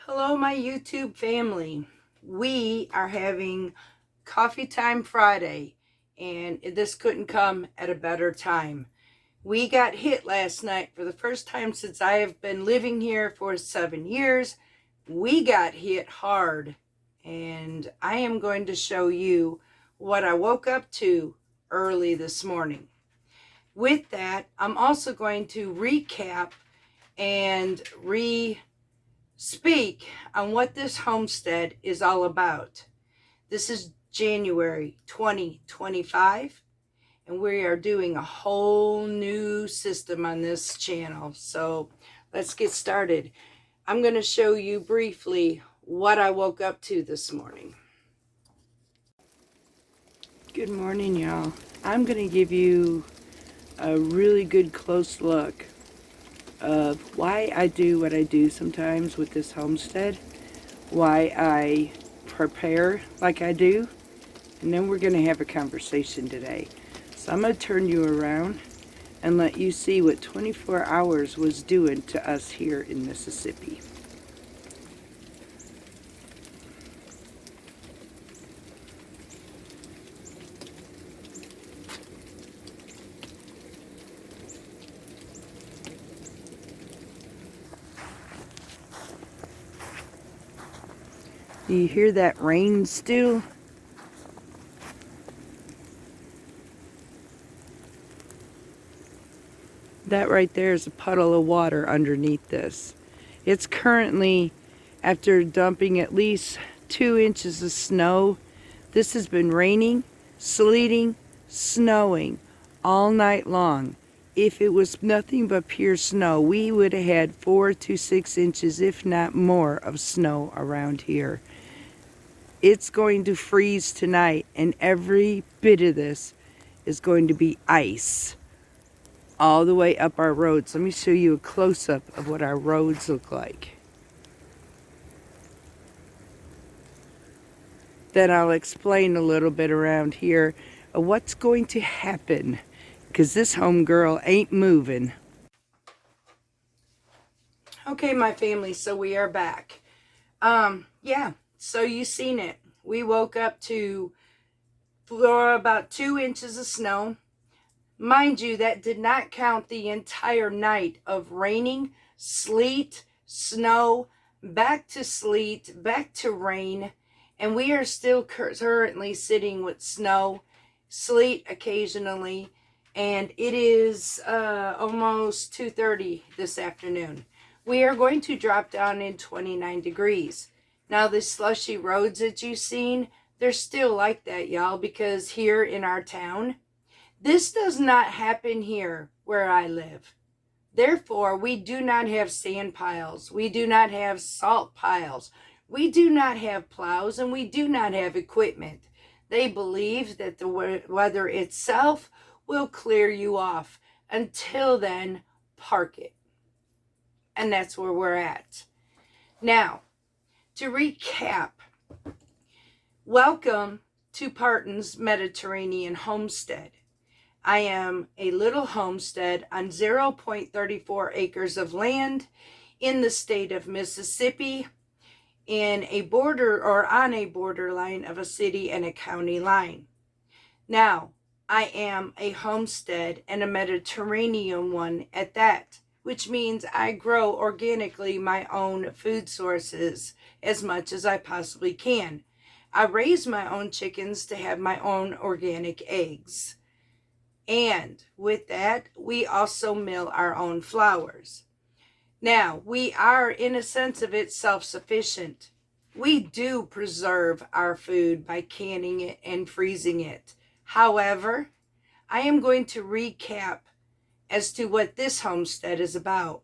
Hello, my YouTube family. We are having Coffee Time Friday, and this couldn't come at a better time. We got hit last night for the first time since I have been living here for 7 years. We got hit hard, and I am going to show you what I woke up to early this morning. With that, I'm also going to recap and speak on what this homestead is all about. This is January 2025, and we are doing a whole new system on this channel. So let's get started. I'm going to show you briefly what I woke up to this morning. Good morning, y'all. I'm going to give you a really good close look of why I do what I do sometimes with this homestead, why I prepare like I do, and then we're going to have a conversation today. So I'm going to turn you around and let you see what 24 hours was doing to us here in Mississippi. Do you hear that rain still? That right there is a puddle of water underneath this. It's currently, after dumping at least 2 inches of snow, this has been raining, sleeting, snowing all night long. If it was nothing but pure snow, we would have had 4 to 6 inches, if not more, of snow around here. It's going to freeze tonight, and every bit of this is going to be ice all the way up our roads. Let me show you a close-up of what our roads look like. Then I'll explain a little bit around here of what's going to happen, because this homegirl ain't moving. Okay, my family, so we are back. Yeah, so you seen it. We woke up to about 2 inches of snow. Mind you, that did not count the entire night of raining, sleet, snow, back to sleet, back to rain, and we are still currently sitting with snow, sleet occasionally, and it is almost 2:30 this afternoon. We are going to drop down in 29 degrees. Now, the slushy roads that you've seen, they're still like that, y'all, because here in our town, this does not happen here where I live. Therefore, we do not have sand piles. We do not have salt piles. We do not have plows, and we do not have equipment. They believe that the weather itself will clear you off. Until then, park it. And that's where we're at. Now, to recap, welcome to Parton's Mediterranean Homestead. I am a little homestead on 0.34 acres of land in the state of Mississippi, in a border or on a borderline of a city and a county line. Now, I am a homestead and a Mediterranean one at that, which means I grow organically my own food sources as much as I possibly can. I raise my own chickens to have my own organic eggs. And with that, we also mill our own flours. Now, we are, in a sense of it, self-sufficient. We do preserve our food by canning it and freezing it. However, I am going to recap as to what this homestead is about.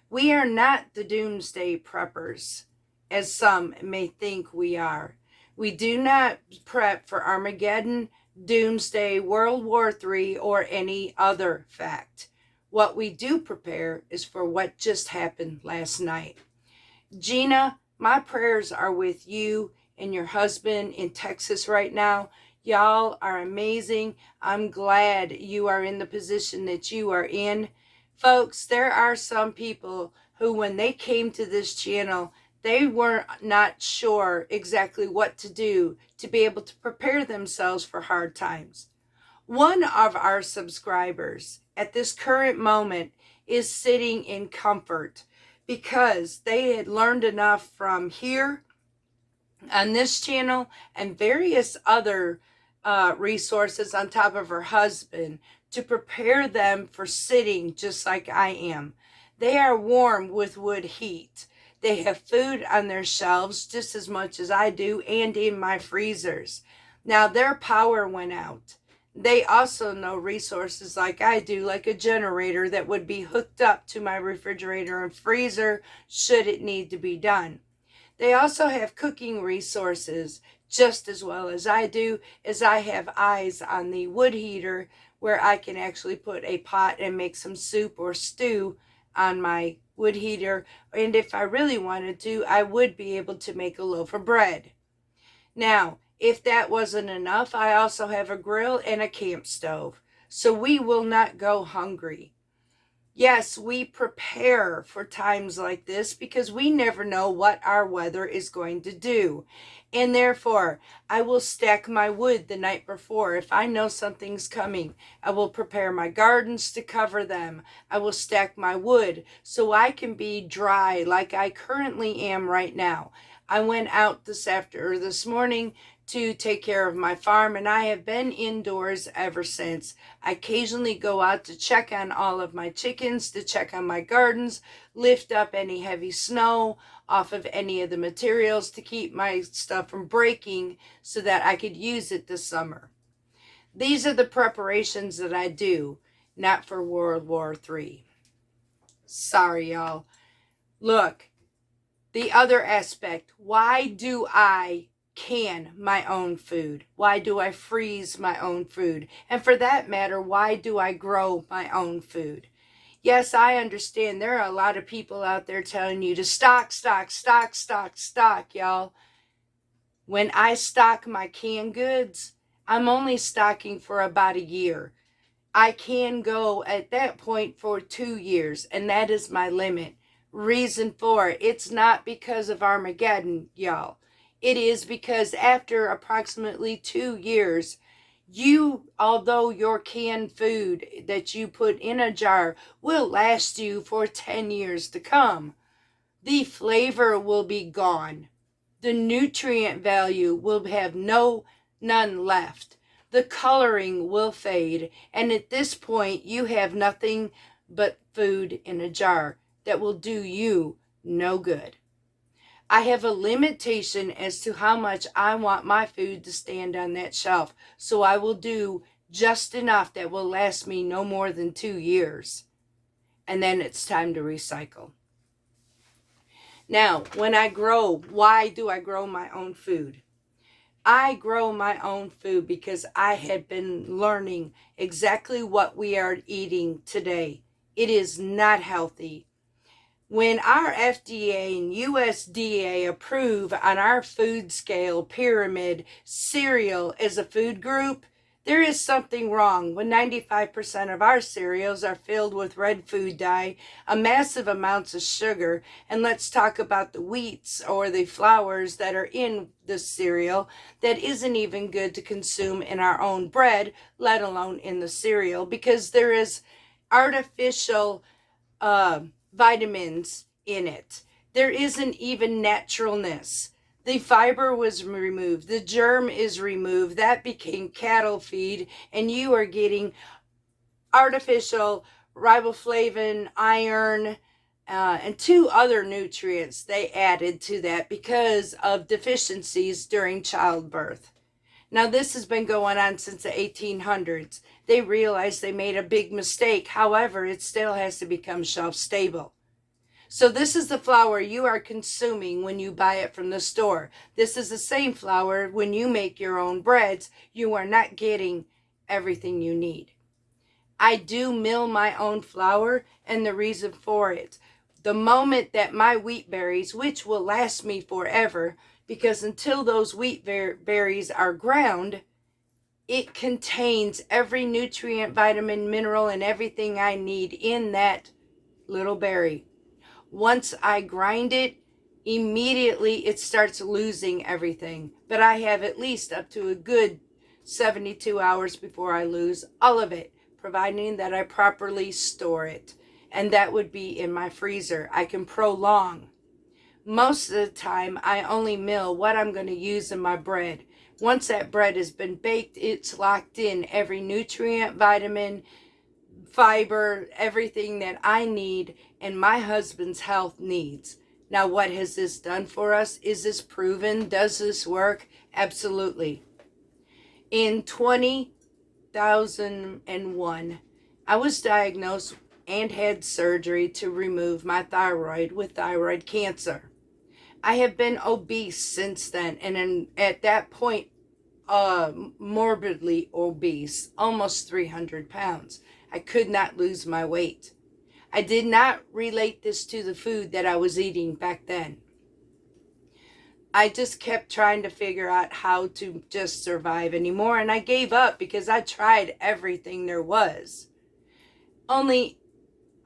We are not the doomsday preppers, as some may think we are. We do not prep for Armageddon, Doomsday, World War III, or any other fact. What we do prepare is for what just happened last night. Gina, my prayers are with you and your husband in Texas right now. Y'all are amazing. I'm glad you are in the position that you are in. Folks, there are some people who, when they came to this channel, They were not sure exactly what to do to be able to prepare themselves for hard times. One of our subscribers at this current moment is sitting in comfort because they had learned enough from here on this channel and various other resources on top of her husband to prepare them for sitting just like I am. They are warm with wood heat. They have food on their shelves just as much as I do and in my freezers. Now their power went out. They also know resources like I do, like a generator that would be hooked up to my refrigerator and freezer should it need to be done. They also have cooking resources just as well as I do, as I have eyes on the wood heater where I can actually put a pot and make some soup or stew on my wood heater. And if I really wanted to, I would be able to make a loaf of bread. Now, if that wasn't enough, I also have a grill and a camp stove, so we will not go hungry. Yes, we prepare for times like this because we never know what our weather is going to do. And therefore, I will stack my wood the night before. If I know something's coming, I will prepare my gardens to cover them. I will stack my wood so I can be dry like I currently am right now. I went out this morning to take care of my farm, and I have been indoors ever since. I occasionally go out to check on all of my chickens, to check on my gardens, lift up any heavy snow off of any of the materials to keep my stuff from breaking so that I could use it this summer. These are the preparations that I do, not for World War III. Sorry, y'all. Look, the other aspect, why do I can my own food? Why do I freeze my own food? And for that matter, why do I grow my own food? Yes, I understand there are a lot of people out there telling you to stock, y'all. When I stock my canned goods, I'm only stocking for about a year. I can go at that point for 2 years, and that is my limit. Reason for it, it's not because of Armageddon, y'all. It is because after approximately 2 years, although your canned food that you put in a jar will last you for 10 years to come, the flavor will be gone. The nutrient value will have none left. The coloring will fade, and at this point, you have nothing but food in a jar that will do you no good. I have a limitation as to how much I want my food to stand on that shelf, so I will do just enough that will last me no more than 2 years. And then it's time to recycle. Now, when I grow, why do I grow my own food? I grow my own food because I had been learning exactly what we are eating today. It is not healthy. When our FDA and USDA approve on our food scale pyramid cereal as a food group, there is something wrong when 95% of our cereals are filled with red food dye, a massive amounts of sugar, and let's talk about the wheats or the flours that are in the cereal that isn't even good to consume in our own bread, let alone in the cereal, because there is artificial vitamins in it. There isn't even naturalness. The fiber was removed. The germ is removed. That became cattle feed, and you are getting artificial riboflavin, iron, and 2 other nutrients they added to that because of deficiencies during childbirth. Now, this has been going on since the 1800s. They realized they made a big mistake. However, it still has to become shelf stable. So this is the flour you are consuming when you buy it from the store. This is the same flour when you make your own breads. You are not getting everything you need. I do mill my own flour, and the reason for it, the moment that my wheat berries, which will last me forever, because until those wheat berries are ground, it contains every nutrient, vitamin, mineral, and everything I need in that little berry. Once I grind it, immediately it starts losing everything. But I have at least up to a good 72 hours before I lose all of it, providing that I properly store it. And that would be in my freezer. I can prolong. Most of the time, I only mill what I'm going to use in my bread. Once that bread has been baked, it's locked in every nutrient, vitamin, fiber, everything that I need and my husband's health needs. Now, what has this done for us? Is this proven? Does this work? Absolutely. In 2001, I was diagnosed and had surgery to remove my thyroid with thyroid cancer. I have been obese since then, and at that point, morbidly obese, almost 300 pounds. I could not lose my weight. I did not relate this to the food that I was eating back then. I just kept trying to figure out how to just survive anymore, and I gave up because I tried everything there was. Only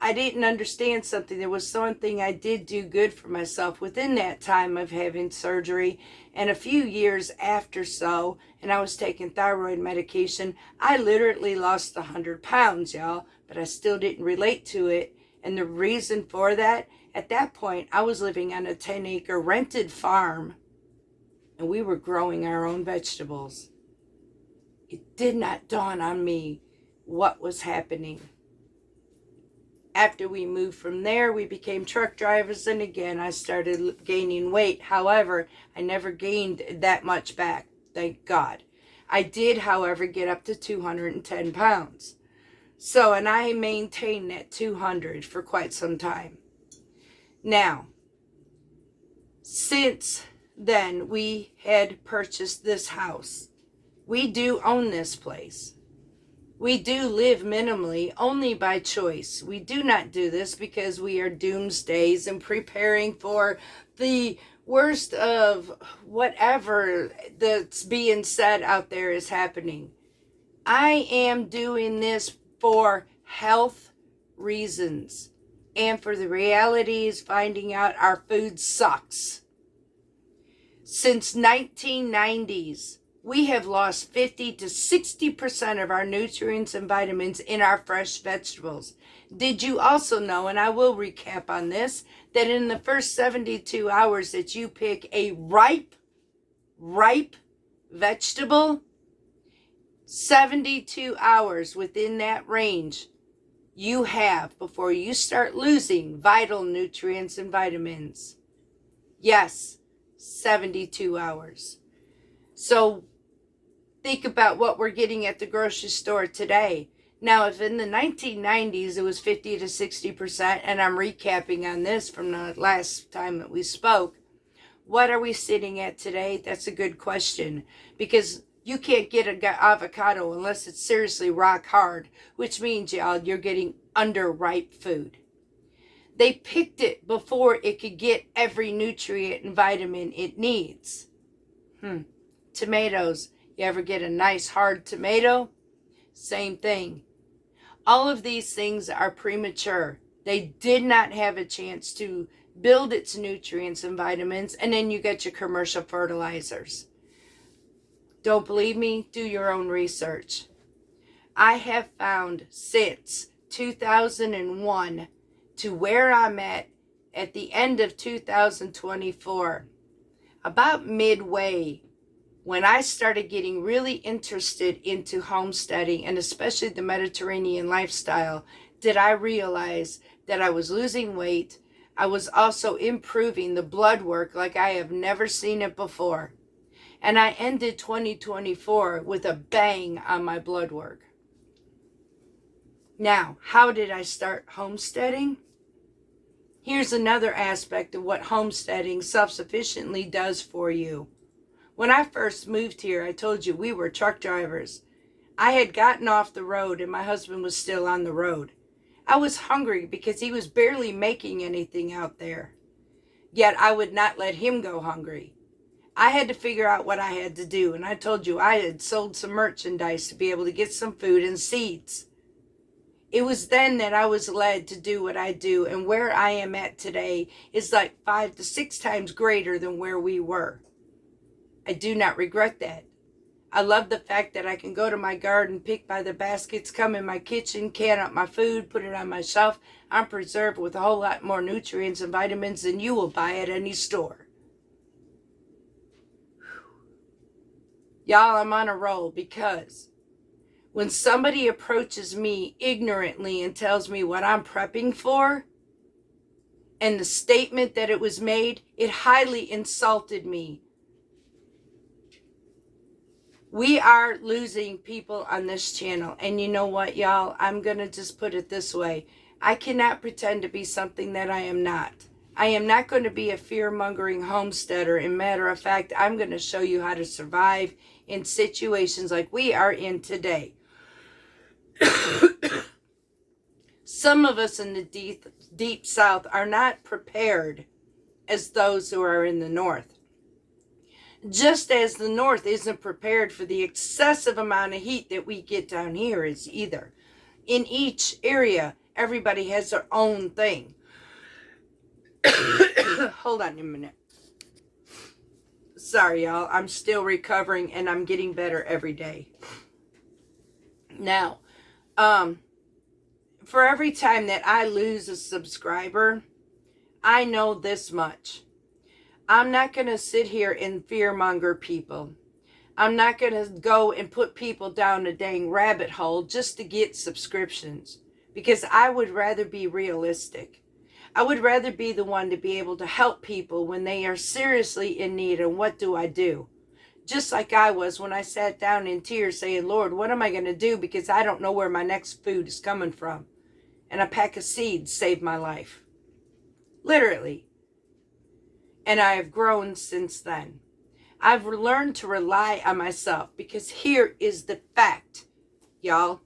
I didn't understand something. There was something I did do good for myself within that time of having surgery, and a few years after so, and I was taking thyroid medication, I literally lost 100 pounds, y'all, but I still didn't relate to it. And the reason for that, at that point, I was living on a 10-acre rented farm, and we were growing our own vegetables. It did not dawn on me what was happening. After we moved from there, we became truck drivers, and again, I started gaining weight. However, I never gained that much back, thank God. I did, however, get up to 210 pounds. So, and I maintained that 200 for quite some time. Now, since then, we had purchased this house. We do own this place. We do live minimally only by choice. We do not do this because we are doomsdays and preparing for the worst of whatever that's being said out there is happening. I am doing this for health reasons and for the realities finding out our food sucks. Since 1990s, we have lost 50 to 60% of our nutrients and vitamins in our fresh vegetables. Did you also know, and I will recap on this, that in the first 72 hours that you pick a ripe vegetable, 72 hours within that range, you have before you start losing vital nutrients and vitamins. Yes, 72 hours. So think about what we're getting at the grocery store today. Now, if in the 1990s it was 50 to 60%, and I'm recapping on this from the last time that we spoke, what are we sitting at today? That's a good question, because you can't get an avocado unless it's seriously rock hard, which means, y'all, you're getting underripe food. They picked it before it could get every nutrient and vitamin it needs. Tomatoes. You ever get a nice hard tomato? Same thing. All of these things are premature. They did not have a chance to build its nutrients and vitamins, and then you get your commercial fertilizers. Don't believe me? Do your own research. I have found since 2001 to where I'm at the end of 2024, about midway, when I started getting really interested into homesteading and especially the Mediterranean lifestyle, did I realize that I was losing weight. I was also improving the blood work like I have never seen it before. And I ended 2024 with a bang on my blood work. Now, how did I start homesteading? Here's another aspect of what homesteading self-sufficiently does for you. When I first moved here, I told you we were truck drivers. I had gotten off the road and my husband was still on the road. I was hungry because he was barely making anything out there. Yet I would not let him go hungry. I had to figure out what I had to do, and I told you I had sold some merchandise to be able to get some food and seeds. It was then that I was led to do what I do, and where I am at today is like 5 to 6 times greater than where we were. I do not regret that. I love the fact that I can go to my garden, pick by the baskets, come in my kitchen, can up my food, put it on my shelf. I'm preserved with a whole lot more nutrients and vitamins than you will buy at any store. Y'all, I'm on a roll because when somebody approaches me ignorantly and tells me what I'm prepping for, and the statement that it was made, it highly insulted me. We are losing people on this channel. And you know what, y'all? I'm going to just put it this way. I cannot pretend to be something that I am not. I am not going to be a fear-mongering homesteader. In matter of fact, I'm going to show you how to survive in situations like we are in today. Some of us in the deep South are not prepared as those who are in the North. Just as the North isn't prepared for the excessive amount of heat that we get down here is either. In each area, everybody has their own thing. Hold on a minute. Sorry, y'all. I'm still recovering and I'm getting better every day. Now, for every time that I lose a subscriber, I know this much. I'm not going to sit here and fearmonger people. I'm not going to go and put people down a dang rabbit hole just to get subscriptions. Because I would rather be realistic. I would rather be the one to be able to help people when they are seriously in need. And what do I do? Just like I was when I sat down in tears saying, Lord, what am I going to do? Because I don't know where my next food is coming from. And a pack of seeds saved my life. Literally. And I have grown since then. I've learned to rely on myself because here is the fact, y'all.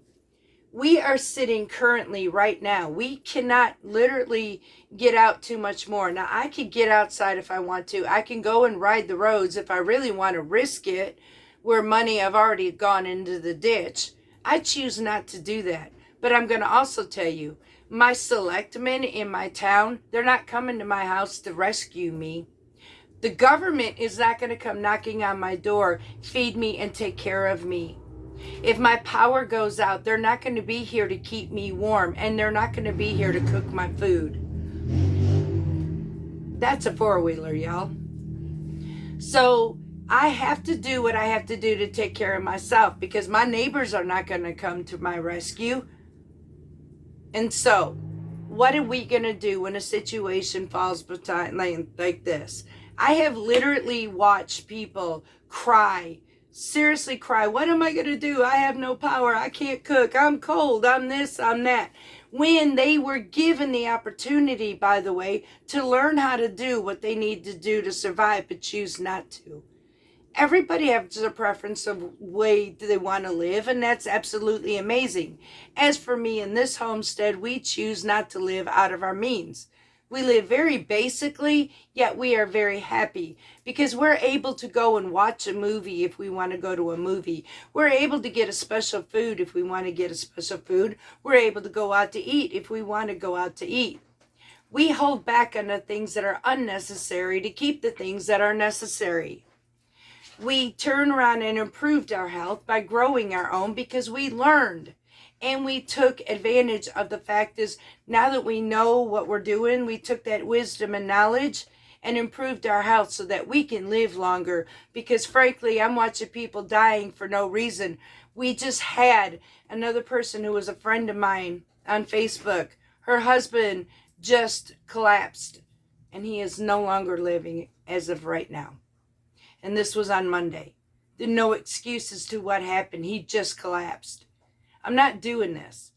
We are sitting currently right now. We cannot literally get out too much more. Now, I could get outside if I want to. I can go and ride the roads if I really want to risk it, where money I've already gone into the ditch. I choose not to do that. But I'm going to also tell you, my selectmen in my town, they're not coming to my house to rescue me. The government is not going to come knocking on my door, feed me, and take care of me. If my power goes out, they're not going to be here to keep me warm, and they're not going to be here to cook my food. That's a four-wheeler, y'all. So I have to do what I have to do to take care of myself because my neighbors are not going to come to my rescue. And so, what are we going to do when a situation falls behind like this? I have literally watched people cry, seriously cry. What am I going to do? I have no power. I can't cook. I'm cold. I'm this, I'm that. When they were given the opportunity, by the way, to learn how to do what they need to do to survive, but choose not to. Everybody has a preference of way they want to live, and that's absolutely amazing. As for me in this homestead, we choose not to live out of our means. We live very basically, yet we are very happy because we're able to go and watch a movie if we want to go to a movie. We're able to get a special food if we want to get a special food. We're able to go out to eat if we want to go out to eat. We hold back on the things that are unnecessary to keep the things that are necessary. We turned around and improved our health by growing our own because we learned. And we took advantage of the fact is now that we know what we're doing, we took that wisdom and knowledge and improved our health so that we can live longer. Because frankly, I'm watching people dying for no reason. We just had another person who was a friend of mine on Facebook. Her husband just collapsed and he is no longer living as of right now. And this was on Monday. There's no excuses to what happened. He just collapsed. I'm not doing this.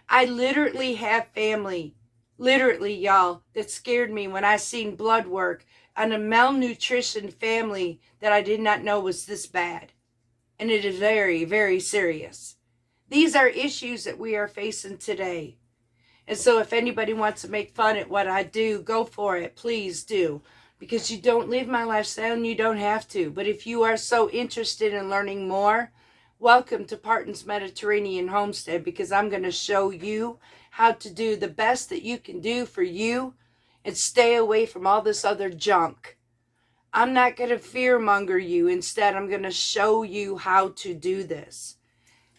I literally have family, literally, y'all, that scared me when I seen blood work on a malnutrition family that I did not know was this bad. And it is very, very serious. These are issues that we are facing today. And so if anybody wants to make fun at what I do, go for it. Please do. Because you don't live my lifestyle and you don't have to. But if you are so interested in learning more, Welcome to Parton's Mediterranean Homestead, because I'm going to show you how to do the best that you can do for you and stay away from all this other junk. I'm not going to fearmonger you. Instead, I'm going to show you how to do this.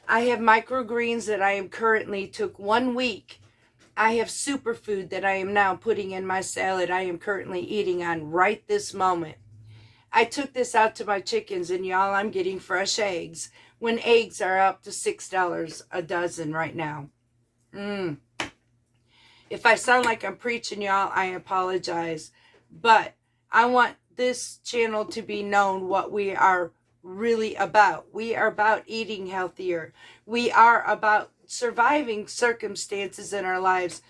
I have microgreens that I am currently took 1 week. I have superfood that I am now putting in my salad I am currently eating on right this moment. I took this out to my chickens, and y'all, I'm getting fresh eggs when eggs are up to $6 a dozen right now. If I sound like I'm preaching, y'all, I apologize. But I want this channel to be known what we are really about. We are about eating healthier. We are about surviving circumstances in our lives.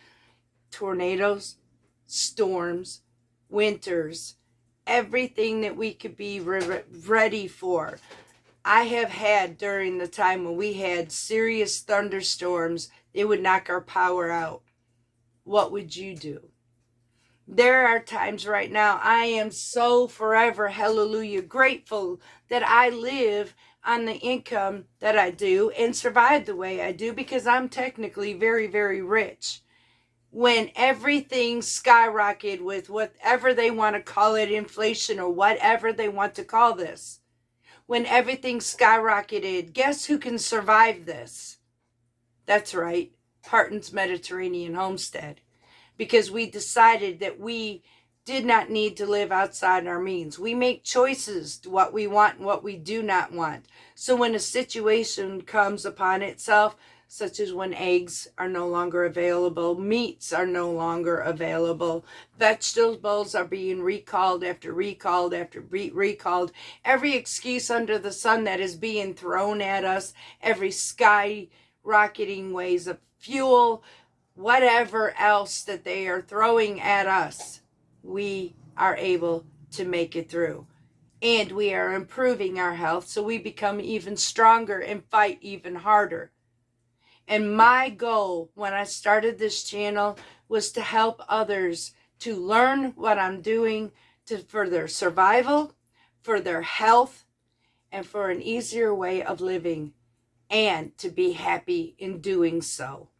Tornadoes, storms, winters, everything that we could be ready for. I have had during the time when we had serious thunderstorms, it would knock our power out. What would you do? There are times right now I am so forever, hallelujah, grateful that I live on the income that I do and survive the way I do, because I'm technically very, very rich. When everything skyrocketed with whatever they want to call it, inflation or whatever they want to call this, when everything skyrocketed, guess who can survive this? That's right, Parton's Mediterranean Homestead. Because we decided that we did not need to live outside our means. We make choices to what we want and what we do not want. So when a situation comes upon itself, such as when eggs are no longer available, meats are no longer available, vegetables are being recalled after recalled after recalled, every excuse under the sun that is being thrown at us, every skyrocketing ways of fuel, whatever else that they are throwing at us, we are able to make it through. And we are improving our health so we become even stronger and fight even harder. And my goal when I started this channel was to help others to learn what I'm doing for their survival, for their health, and for an easier way of living, and to be happy in doing so.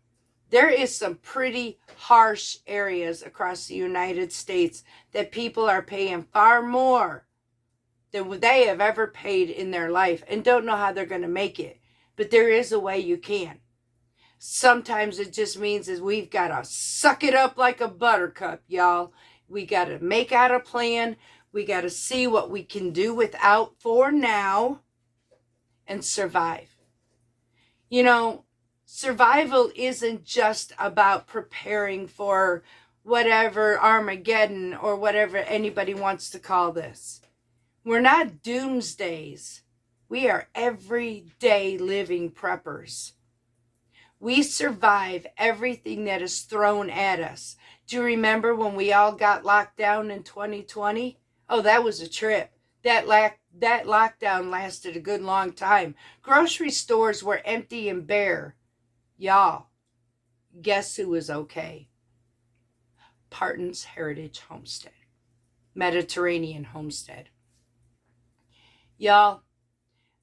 There is some pretty harsh areas across the United States that people are paying far more than they have ever paid in their life and don't know how they're going to make it. But there is a way you can. Sometimes it just means is we've got to suck it up like a buttercup, y'all. We got to make out a plan. We got to see what we can do without for now and survive. You know, survival isn't just about preparing for whatever Armageddon or whatever anybody wants to call this. We're not doomsdays. We are everyday living preppers. We survive everything that is thrown at us. Do you remember when we all got locked down in 2020? Oh, that was a trip. That lockdown lasted a good long time. Grocery stores were empty and bare. Y'all, guess who was okay? Parton's Heritage Homestead. Mediterranean Homestead. Y'all,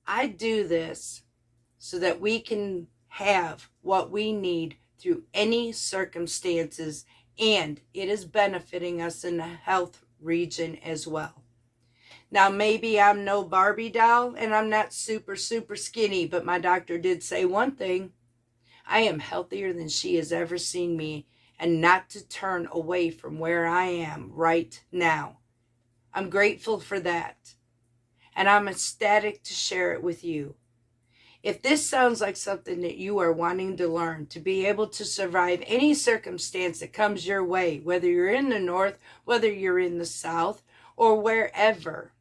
I do this so that we can have what we need through any circumstances, and it is benefiting us in the health region as well. Now, maybe I'm no Barbie doll and I'm not super, super skinny, but my doctor did say one thing. I am healthier than she has ever seen me, and not to turn away from where I am right now. I'm grateful for that, and I'm ecstatic to share it with you. If this sounds like something that you are wanting to learn to be able to survive any circumstance that comes your way, whether you're in the north, whether you're in the south, or wherever,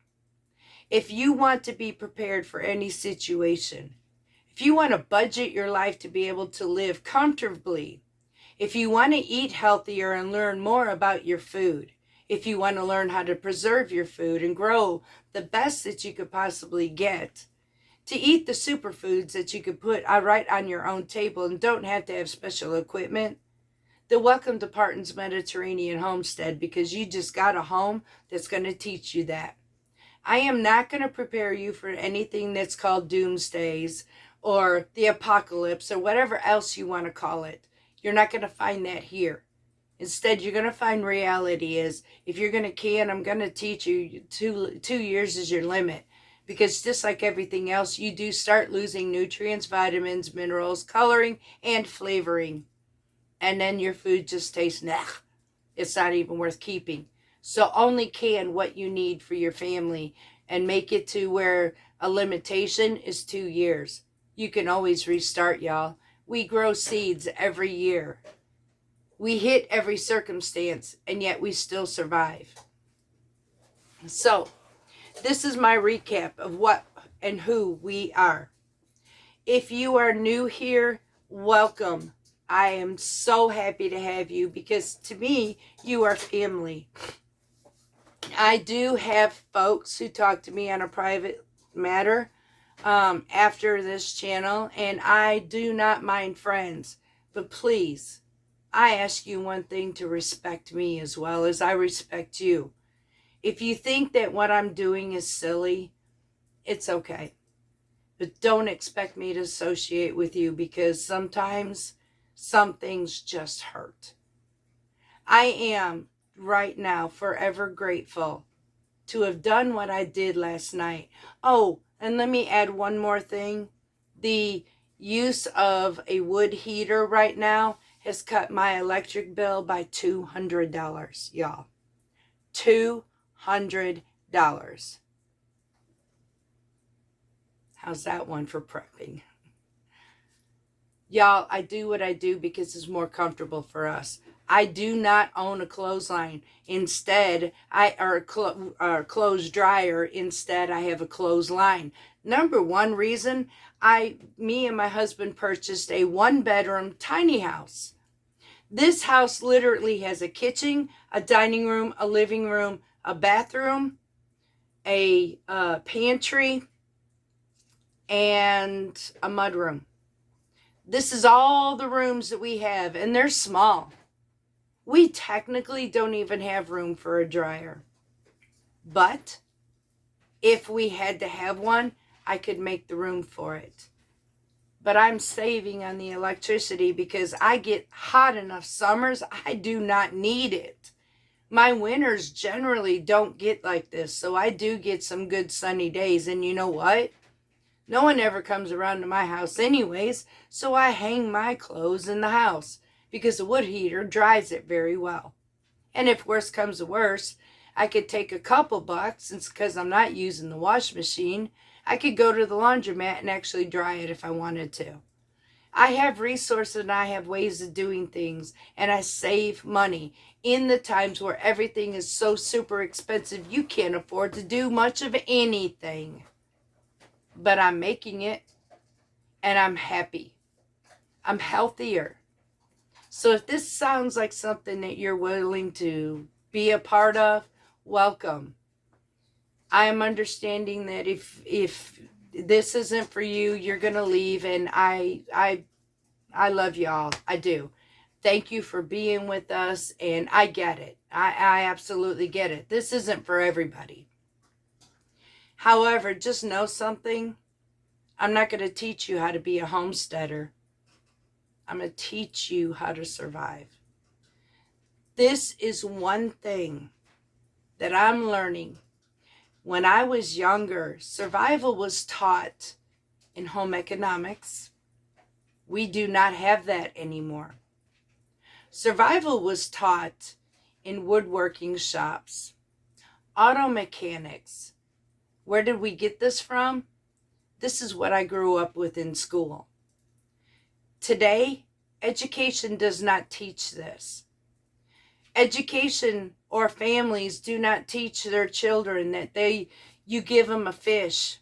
if you want to be prepared for any situation, if you want to budget your life to be able to live comfortably, if you want to eat healthier and learn more about your food, if you want to learn how to preserve your food and grow the best that you could possibly get, to eat the superfoods that you could put right on your own table and don't have to have special equipment, then welcome to Parton's Mediterranean Homestead, because you just got a home that's going to teach you that. I am not going to prepare you for anything that's called doomsdays or the apocalypse or whatever else you want to call it. You're not going to find that here. Instead, you're going to find reality is, if you're going to can, I'm going to teach you 2 years is your limit. Because just like everything else, you do start losing nutrients, vitamins, minerals, coloring, and flavoring. And then your food just tastes, nah, it's not even worth keeping. So only can what you need for your family and make it to where a limitation is 2 years. You can always restart, y'all. We grow seeds every year. We hit every circumstance, and yet we still survive. So, this is my recap of what and who we are. If you are new here, welcome. I am so happy to have you because to me, you are family. I do have folks who talk to me on a private matter after this channel, and I do not mind friends, but please, I ask you one thing, to respect me as well as I respect you. If you think that what I'm doing is silly, it's okay. But don't expect me to associate with you because sometimes some things just hurt. I am right now forever grateful to have done what I did last night. Oh, and let me add one more thing. The use of a wood heater right now has cut my electric bill by $200, y'all. $200. How's that one for prepping? Y'all, I do what I do because it's more comfortable for us. I do not own a clothesline. Instead, clothes dryer. Instead, I have a clothesline. Number one reason, me and my husband purchased a 1-bedroom tiny house. This house literally has a kitchen, a dining room, a living room, a bathroom, a pantry, and a mudroom. This is all the rooms that we have, and they're small. We technically don't even have room for a dryer. But if we had to have one, I could make the room for it. But I'm saving on the electricity because I get hot enough summers. I do not need it. My winters generally don't get like this, so I do get some good sunny days. And you know what? No one ever comes around to my house anyways, so I hang my clothes in the house because the wood heater dries it very well. And if worse comes to worse, I could take a couple bucks, and because I'm not using the wash machine, I could go to the laundromat and actually dry it if I wanted to. I have resources and I have ways of doing things, and I save money in the times where everything is so super expensive you can't afford to do much of anything. But I'm making it, and I'm happy. I'm healthier. So if this sounds like something that you're willing to be a part of, welcome. I am understanding that if this isn't for you, you're going to leave, and I love y'all. I do. Thank you for being with us, and I get it. I absolutely get it. This isn't for everybody. However, just know something. I'm not going to teach you how to be a homesteader. I'm going to teach you how to survive. This is one thing that I'm learning. When I was younger, survival was taught in home economics. We do not have that anymore. Survival was taught in woodworking shops, auto mechanics. Where did we get this from? This is what I grew up with in school. Today, education does not teach this. Education or families do not teach their children that you give them a fish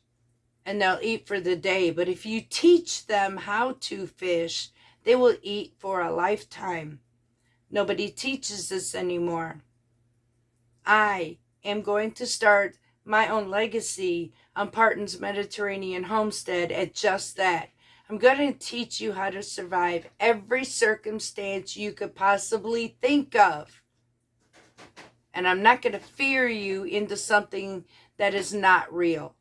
and they'll eat for the day. But if you teach them how to fish, they will eat for a lifetime. Nobody teaches this anymore. I am going to start my own legacy on Parton's Mediterranean Homestead at just that. I'm going to teach you how to survive every circumstance you could possibly think of. And I'm not going to fear you into something that is not real.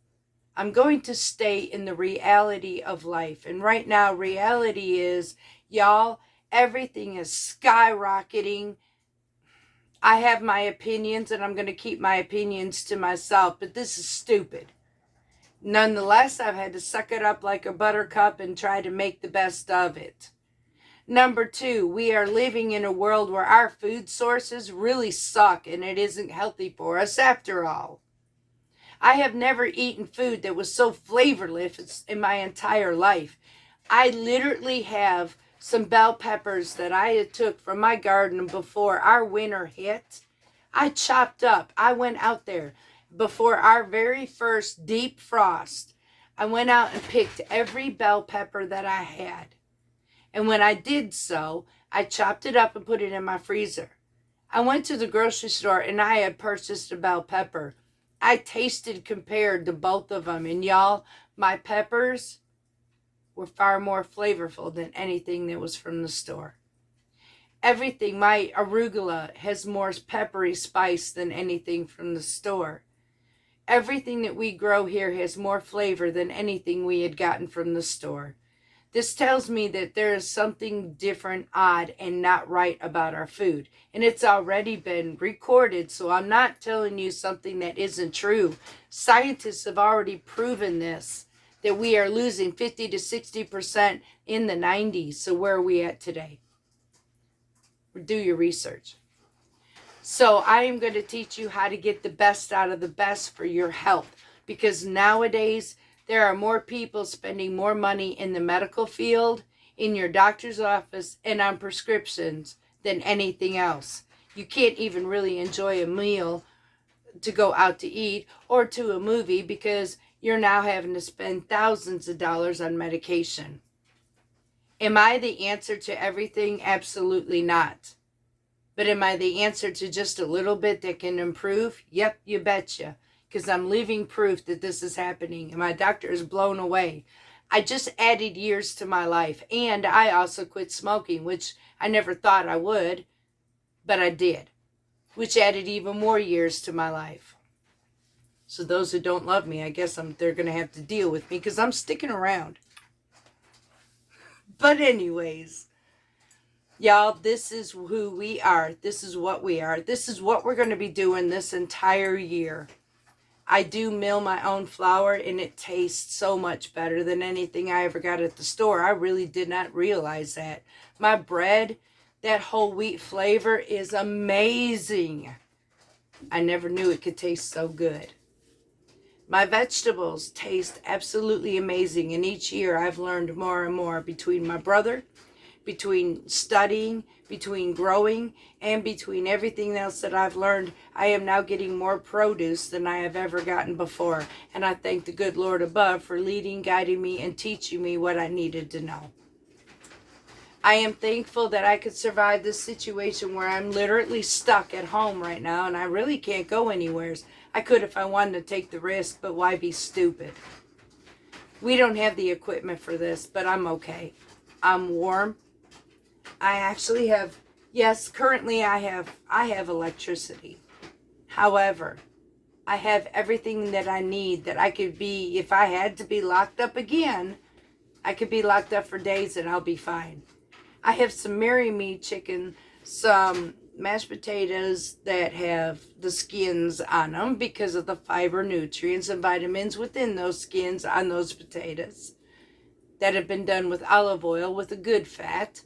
I'm going to stay in the reality of life. And right now, reality is, y'all, everything is skyrocketing. I have my opinions, and I'm going to keep my opinions to myself, but this is stupid. Nonetheless, I've had to suck it up like a buttercup and try to make the best of it. Number 2, we are living in a world where our food sources really suck, and it isn't healthy for us after all. I have never eaten food that was so flavorless in my entire life. I literally have some bell peppers that I had took from my garden before our winter hit. I chopped up. I went out there before our very first deep frost. I went out and picked every bell pepper that I had. And when I did so, I chopped it up and put it in my freezer. I went to the grocery store and I had purchased a bell pepper. I tasted compared to both of them. And y'all, my peppers were far more flavorful than anything that was from the store. Everything, my arugula has more peppery spice than anything from the store. Everything that we grow here has more flavor than anything we had gotten from the store. This tells me that there is something different, odd, and not right about our food. And it's already been recorded, so I'm not telling you something that isn't true. Scientists have already proven this, that we are losing 50 to 60% in the 90s. So where are we at today? Do your research. So I am going to teach you how to get the best out of the best for your health. Because nowadays, there are more people spending more money in the medical field, in your doctor's office, and on prescriptions than anything else. You can't even really enjoy a meal to go out to eat or to a movie because you're now having to spend thousands of dollars on medication. Am I the answer to everything? Absolutely not. But am I the answer to just a little bit that can improve? Yep, you betcha. Because I'm living proof that this is happening. And my doctor is blown away. I just added years to my life. And I also quit smoking, which I never thought I would. But I did. Which added even more years to my life. So those who don't love me, I guess they're going to have to deal with me. Because I'm sticking around. But anyways. Y'all, this is who we are. This is what we are. This is what we're going to be doing this entire year. I do mill my own flour, and it tastes so much better than anything I ever got at the store. I really did not realize that. My bread, that whole wheat flavor is amazing. I never knew it could taste so good. My vegetables taste absolutely amazing, and each year I've learned more and more between my brother, between studying, between growing, and between everything else that I've learned. I am now getting more produce than I have ever gotten before. And I thank the good Lord above for leading, guiding me, and teaching me what I needed to know. I am thankful that I could survive this situation where I'm literally stuck at home right now, and I really can't go anywhere. I could if I wanted to take the risk, but why be stupid? We don't have the equipment for this, but I'm okay. I'm warm. I actually have, yes, currently I have electricity. However, I have everything that I need that I could be, if I had to be locked up again, I could be locked up for days and I'll be fine. I have some Marry Me chicken, some mashed potatoes that have the skins on them because of the fiber, nutrients, and vitamins within those skins on those potatoes that have been done with olive oil with a good fat,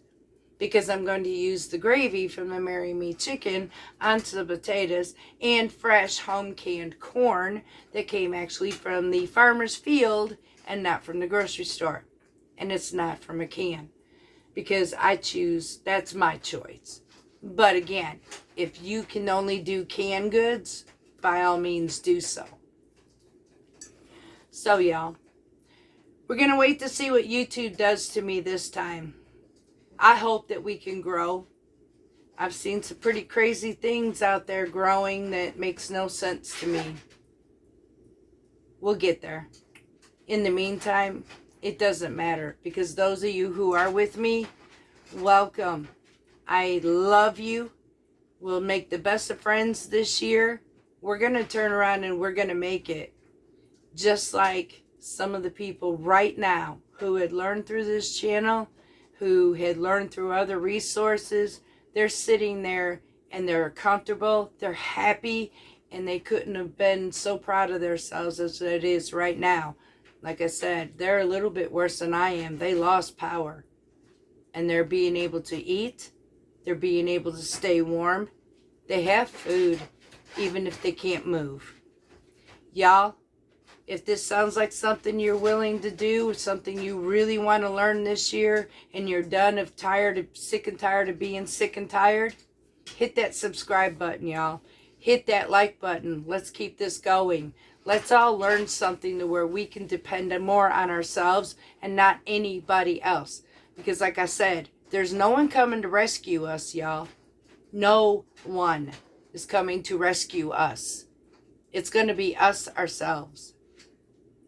because I'm going to use the gravy from the Marry Me chicken onto the potatoes, and fresh home canned corn that came actually from the farmer's field and not from the grocery store. And it's not from a can, because I choose, that's my choice. But again, if you can only do canned goods, by all means do so. So y'all, we're going to wait to see what YouTube does to me this time. I hope that we can grow. I've seen some pretty crazy things out there growing that makes no sense to me. We'll get there. In the meantime, it doesn't matter, because those of you who are with me, welcome. I love you. We'll make the best of friends this year. We're going to turn around and we're going to make it. Just like some of the people right now who had learned through this channel, who had learned through other resources, they're sitting there and they're comfortable, they're happy, and they couldn't have been so proud of themselves as it is right now. Like I said, they're a little bit worse than I am. They lost power. And they're being able to eat. They're being able to stay warm. They have food, even if they can't move. Y'all, if this sounds like something you're willing to do, something you really want to learn this year, and you're sick and tired of being sick and tired, hit that subscribe button, y'all. Hit that like button. Let's keep this going. Let's all learn something to where we can depend more on ourselves and not anybody else. Because like I said, there's no one coming to rescue us, y'all. No one is coming to rescue us. It's going to be us ourselves.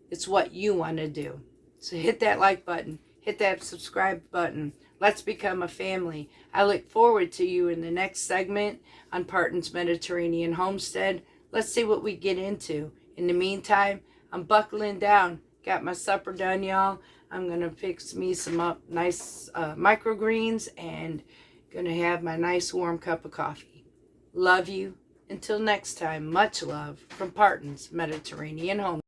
It's what you want to do. So hit that like button. Hit that subscribe button. Let's become a family. I look forward to you in the next segment on Parton's Mediterranean Homestead. Let's see what we get into. In the meantime, I'm buckling down. Got my supper done, y'all. I'm going to fix me some nice microgreens and going to have my nice warm cup of coffee. Love you. Until next time, much love from Parton's Mediterranean Homestead.